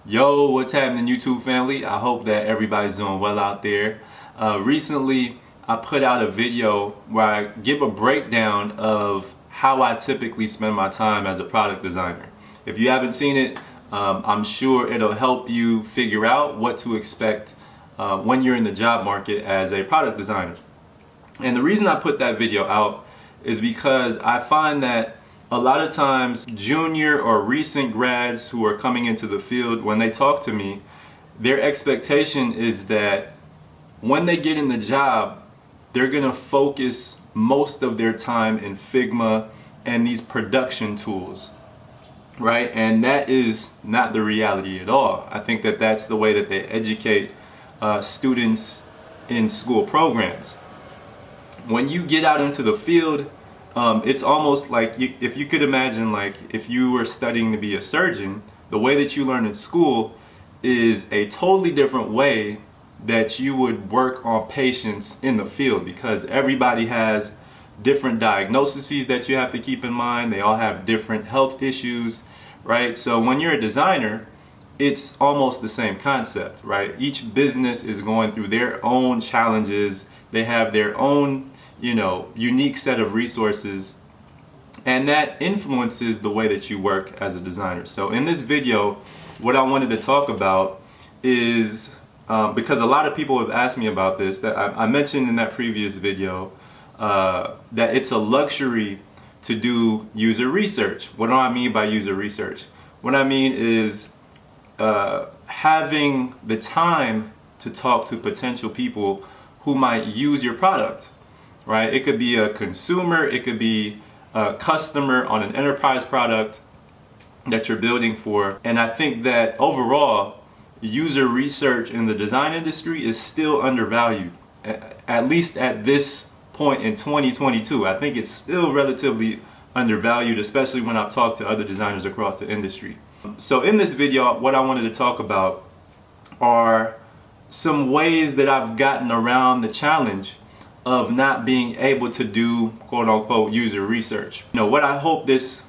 Yo, what's happening, YouTube family? I hope that everybody's doing well out there. Recently, I put out a video where I give a breakdown of how I typically spend my time as a product designer. If you haven't seen it, I'm sure it'll help you figure out what to expect when you're in the job market as a product designer. And the reason I put that video out is because I find that a lot of times junior or recent grads who are coming into the field, when they talk to me, their expectation is that when they get in the job, they're gonna focus most of their time in Figma and these production tools, right? And that is not the reality at all. I think that that's the way that they educate students in school programs. When you get out into the field, it's almost like if you could imagine, like if you were studying to be a surgeon, the way that you learn in school is a totally different way that you would work on patients in the field, because everybody has different diagnoses that you have to keep in mind. They all have different health issues, right? So when you're a designer, it's almost the same concept, right? Each business is going through their own challenges. They have their own, unique set of resources, and that influences the way that you work as a designer. So in this video, what I wanted to talk about is, because a lot of people have asked me about this, that I mentioned in that previous video, that it's a luxury to do user research. What do I mean by user research? What I mean is having the time to talk to potential people who might use your product. Right? It could be a consumer, it could be a customer on an enterprise product that you're building for. And I think that overall, user research in the design industry is still undervalued, at least at this point in 2022. I think it's still relatively undervalued, especially when I've talked to other designers across the industry. So in this video, what I wanted to talk about are some ways that I've gotten around the challenge of not being able to do quote-unquote user research. What I hope this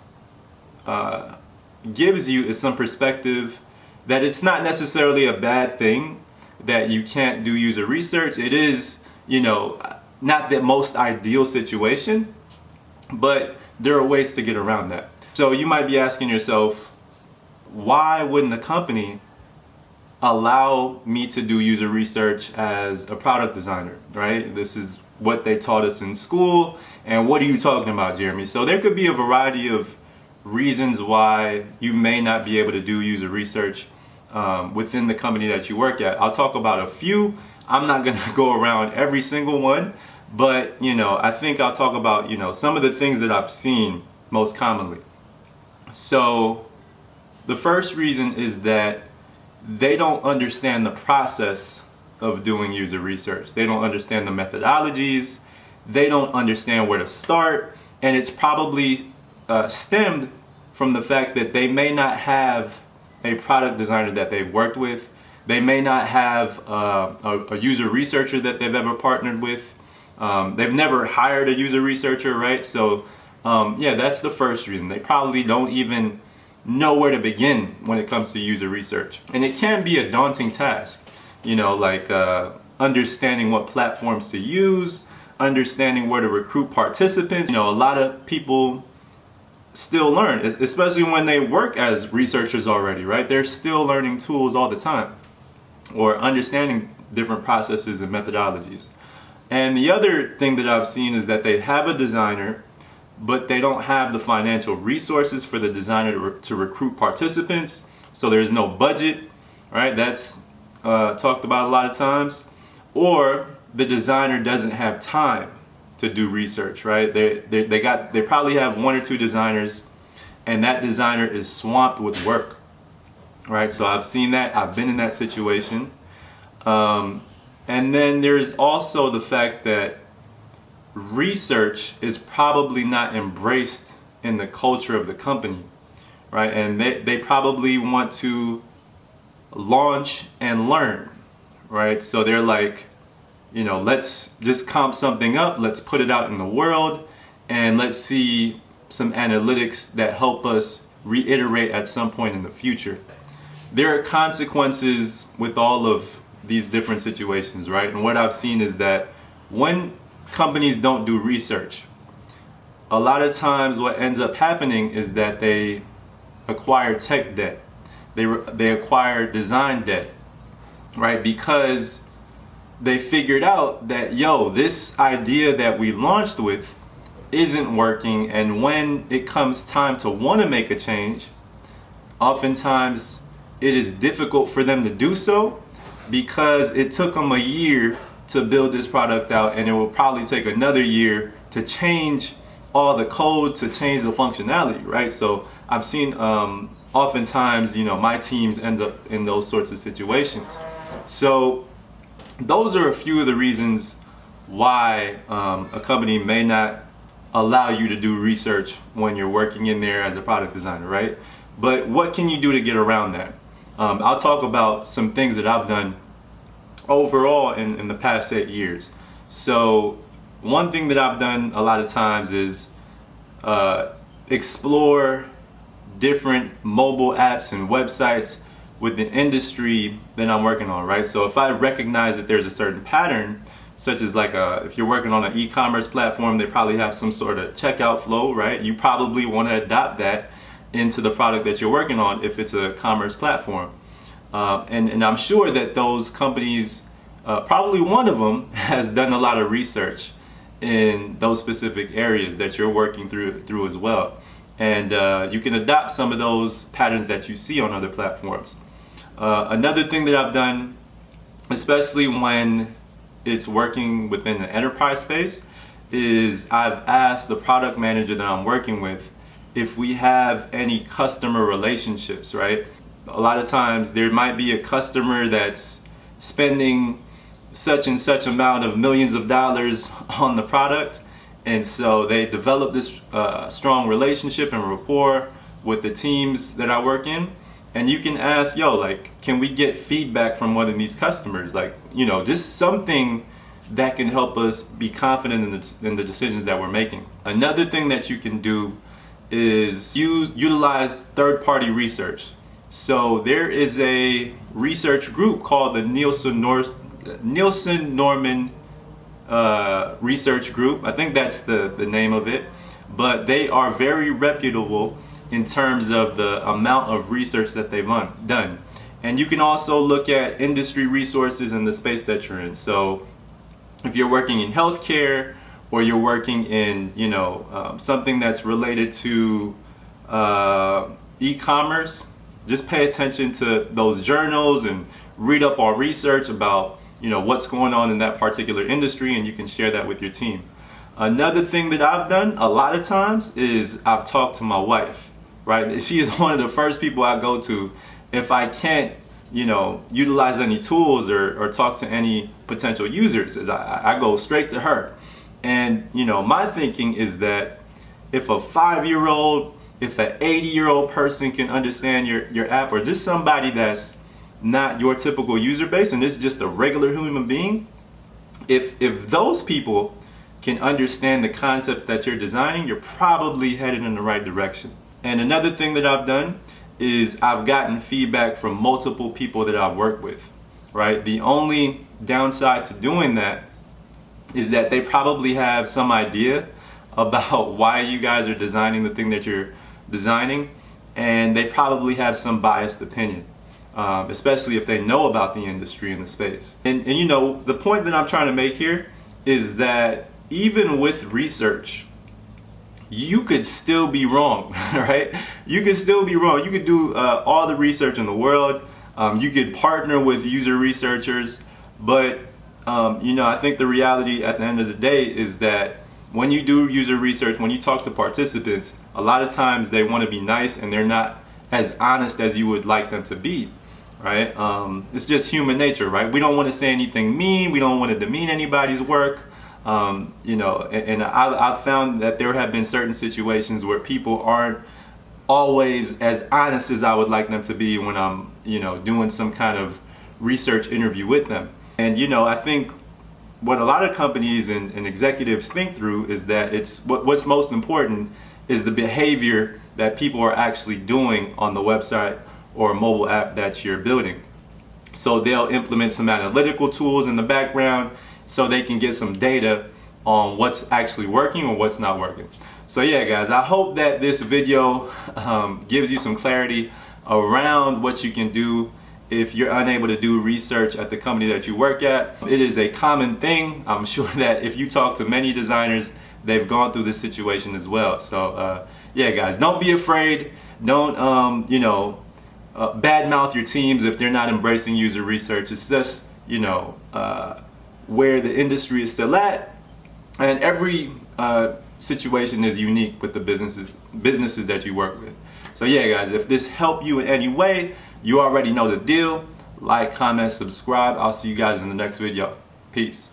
gives you is some perspective that it's not necessarily a bad thing that you can't do user research. It is, not the most ideal situation, but there are ways to get around that. So you might be asking yourself, why wouldn't a company allow me to do user research as a product designer, right? This is what they taught us in school, and what are you talking about, Jeremy? So there could be a variety of reasons why you may not be able to do user research within the company that you work at. I'll talk about a few. I'm not gonna go around every single one, but I think I'll talk about some of the things that I've seen most commonly. So the first reason is that they don't understand the process of doing user research. They don't understand the methodologies. They don't understand where to start. And it's probably stemmed from the fact that they may not have a product designer that they've worked with. They may not have a user researcher that they've ever partnered with. They've never hired a user researcher, right? So yeah, that's the first reason. They probably don't even know where to begin when it comes to user research. And it can be a daunting task, like understanding what platforms to use, understanding where to recruit participants. A lot of people still learn, especially when they work as researchers already, right? They're still learning tools all the time, or understanding different processes and methodologies. And the other thing that I've seen is that they have a designer, but they don't have the financial resources for the designer to recruit participants. So there's no budget, right? That's talked about a lot of times. Or the designer doesn't have time to do research, right? They probably have one or two designers, and that designer is swamped with work, right? So I've seen that. I've been in that situation. And then there's also the fact that research is probably not embraced in the culture of the company, right? And they probably want to launch and learn, right? So they're like, let's just comp something up, let's put it out in the world, and let's see some analytics that help us reiterate at some point in the future. there are consequences with all of these different situations, right? And what I've seen is that when companies don't do research, a lot of times what ends up happening is that they acquire tech debt. They acquire design debt, right? Because they figured out that, yo, this idea that we launched with isn't working, and when it comes time to want to make a change, oftentimes it is difficult for them to do so because it took them a year to build this product out, and it will probably take another year to change all the code, to change the functionality, right? So I've seen oftentimes, my teams end up in those sorts of situations. So those are a few of the reasons why a company may not allow you to do research when you're working in there as a product designer, right? But what can you do to get around that? I'll talk about some things that I've done overall in the past 8 years. So one thing that I've done a lot of times is explore different mobile apps and websites with the industry that I'm working on, right? So if I recognize that there's a certain pattern, such as if you're working on an e-commerce platform, they probably have some sort of checkout flow, right? You probably want to adopt that into the product that you're working on if it's a commerce platform. And I'm sure that those companies, probably one of them has done a lot of research in those specific areas that you're working through as well. And you can adopt some of those patterns that you see on other platforms. Another thing that I've done, especially when it's working within the enterprise space, is I've asked the product manager that I'm working with if we have any customer relationships, right? A lot of times there might be a customer that's spending such and such amount of millions of dollars on the product, and so they develop this strong relationship and rapport with the teams that I work in. And you can ask, can we get feedback from one of these customers? Just something that can help us be confident in the decisions that we're making. Another thing that you can do is utilize third-party research. So there is a research group called the Nielsen Norman Research Group. I think that's the name of it. But they are very reputable in terms of the amount of research that they've done. And you can also look at industry resources in the space that you're in. So if you're working in healthcare, or you're working in something that's related to e-commerce, just pay attention to those journals and read up on research about what's going on in that particular industry, and you can share that with your team. Another thing that I've done a lot of times is I've talked to my wife, right? She is one of the first people I go to if I can't utilize any tools or talk to any potential users. I go straight to her. And my thinking is that if a 5-year-old, if an 80-year-old person can understand your app, or just somebody that's not your typical user base and is just a regular human being, if those people can understand the concepts that you're designing, you're probably headed in the right direction. And another thing that I've done is I've gotten feedback from multiple people that I've worked with, right? The only downside to doing that is that they probably have some idea about why you guys are designing the thing that you're designing, and they probably have some biased opinion, especially if they know about the industry and the space. And the point that I'm trying to make here is that even with research, you could still be wrong, right? You could still be wrong. You could do all the research in the world. You could partner with user researchers, but I think the reality at the end of the day is that when you do user research, when you talk to participants, a lot of times they want to be nice and they're not as honest as you would like them to be, right? It's just human nature, right? We don't want to say anything mean. We don't want to demean anybody's work. And I've found that there have been certain situations where people aren't always as honest as I would like them to be when I'm, doing some kind of research interview with them. And, I think what a lot of companies and executives think through is that what's most important is the behavior that people are actually doing on the website or mobile app that you're building. So they'll implement some analytical tools in the background so they can get some data on what's actually working or what's not working. So yeah, guys, I hope that this video gives you some clarity around what you can do if you're unable to do research at the company that you work at. It is a common thing. I'm sure that if you talk to many designers, they've gone through this situation as well. So yeah, guys, don't be afraid. Don't badmouth your teams if they're not embracing user research. It's just where the industry is still at, and every situation is unique with the businesses that you work with. So yeah, guys, if this helped you in any way, you already know the deal. Like, comment, subscribe. I'll see you guys in the next video. Peace.